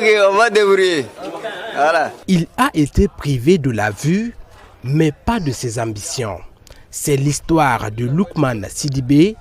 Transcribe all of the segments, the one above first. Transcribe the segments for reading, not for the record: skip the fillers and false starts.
On va débrouiller. Voilà. Il a été privé de la vue, mais pas de ses ambitions. C'est l'histoire de Lukman Sidibé,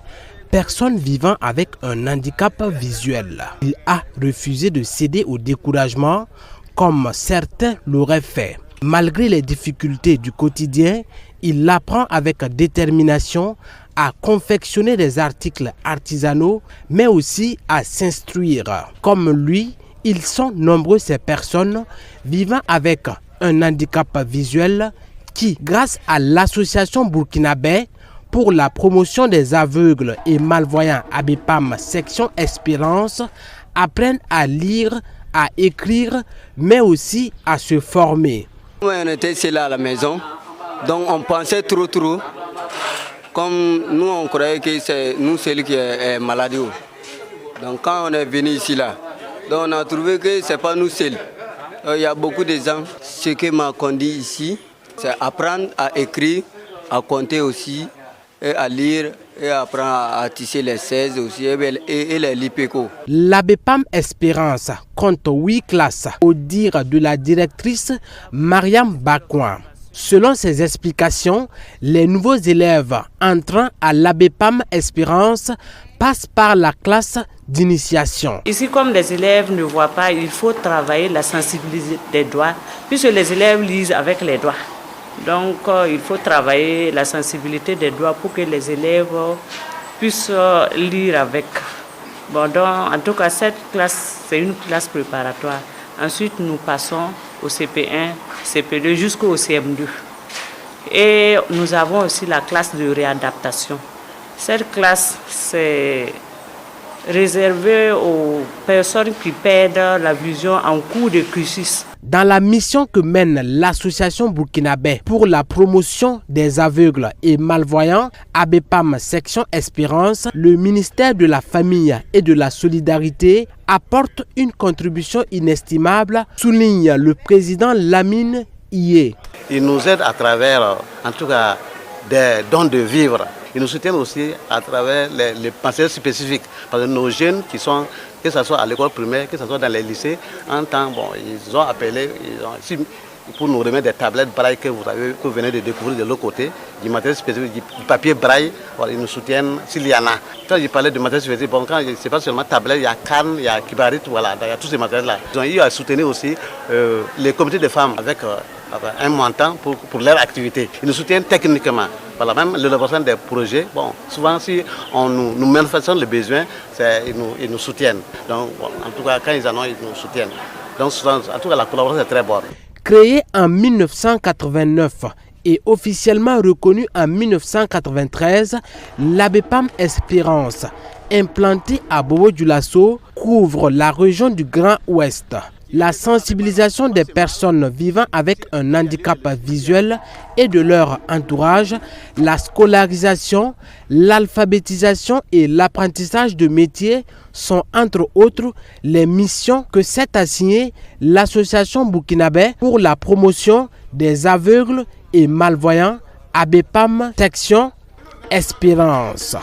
personne vivant avec un handicap visuel. Il a refusé de céder au découragement comme certains l'auraient fait. Malgré les difficultés du quotidien, il apprend avec détermination à confectionner des articles artisanaux, mais aussi à s'instruire. Comme lui, ils sont nombreux ces personnes vivant avec un handicap visuel qui, grâce à l'association burkinabé pour la promotion des aveugles et malvoyants ABEPAM section Espérance, apprennent à lire, à écrire, mais aussi à se former. On était ici là à la maison, donc on pensait trop. Comme nous, on croyait que c'est nous celui qui est malade. Donc quand on est venu ici là, donc on a trouvé que c'est pas nous seuls. Il y a beaucoup de gens. Ce qui m'a conduit ici, c'est apprendre à écrire, à compter aussi, et à lire, et apprendre à tisser les 16 aussi, et les lipeco. L'ABEPAM Espérance compte 8 classes, au dire de la directrice Mariam Bakouan. Selon ses explications, les nouveaux élèves entrant à l'ABEPAM Espérance passent par la classe d'initiation. Ici, comme les élèves ne voient pas, il faut travailler la sensibilité des doigts, puisque les élèves lisent avec les doigts. Donc, il faut travailler la sensibilité des doigts pour que les élèves puissent lire avec. Bon, donc, en tout cas, cette classe, c'est une classe préparatoire. Ensuite, nous passons au CP1, CP2 jusqu'au CM2. Et nous avons aussi la classe de réadaptation. Cette classe, c'est réservé aux personnes qui perdent la vision en cours de cursus. Dans la mission que mène l'association burkinabé pour la promotion des aveugles et malvoyants, ABEPAM section Espérance, le ministère de la Famille et de la Solidarité apporte une contribution inestimable, souligne le président Lamine Ié. Il nous aide à travers, en tout cas, des dons de vivre. Ils nous soutiennent aussi à travers les pensées spécifiques. Parce que nos jeunes qui sont, que ce soit à l'école primaire, que ce soit dans les lycées, en temps, bon, ils ont appelé pour nous remettre des tablettes braille que vous venez de découvrir de l'autre côté, du matériel spécifique, du papier braille, voilà, ils nous soutiennent s'il y en a. Quand je parlais de matériel spécifique, bon, quand c'est pas seulement tablette, il y a canne, il y a kibarit, voilà, il y a tous ces matériels-là. Ils ont eu à soutenir aussi les comités de femmes avec un montant pour leur activité. Ils nous soutiennent techniquement. Voilà, même l'élaboration des projets, bon, souvent si nous manifestons les besoins, ils nous soutiennent. Donc, bon, en tout cas, quand ils en ont, ils nous soutiennent. Donc, souvent, en tout cas, la collaboration est très bonne. Créé en 1989 et officiellement reconnu en 1993, l'ABEPAM Espérance, implanté à Bobo-Dioulasso, couvre la région du Grand Ouest. La sensibilisation des personnes vivant avec un handicap visuel et de leur entourage, la scolarisation, l'alphabétisation et l'apprentissage de métiers sont entre autres les missions que s'est assignée l'association burkinabé pour la promotion des aveugles et malvoyants ABEPAM section Espérance.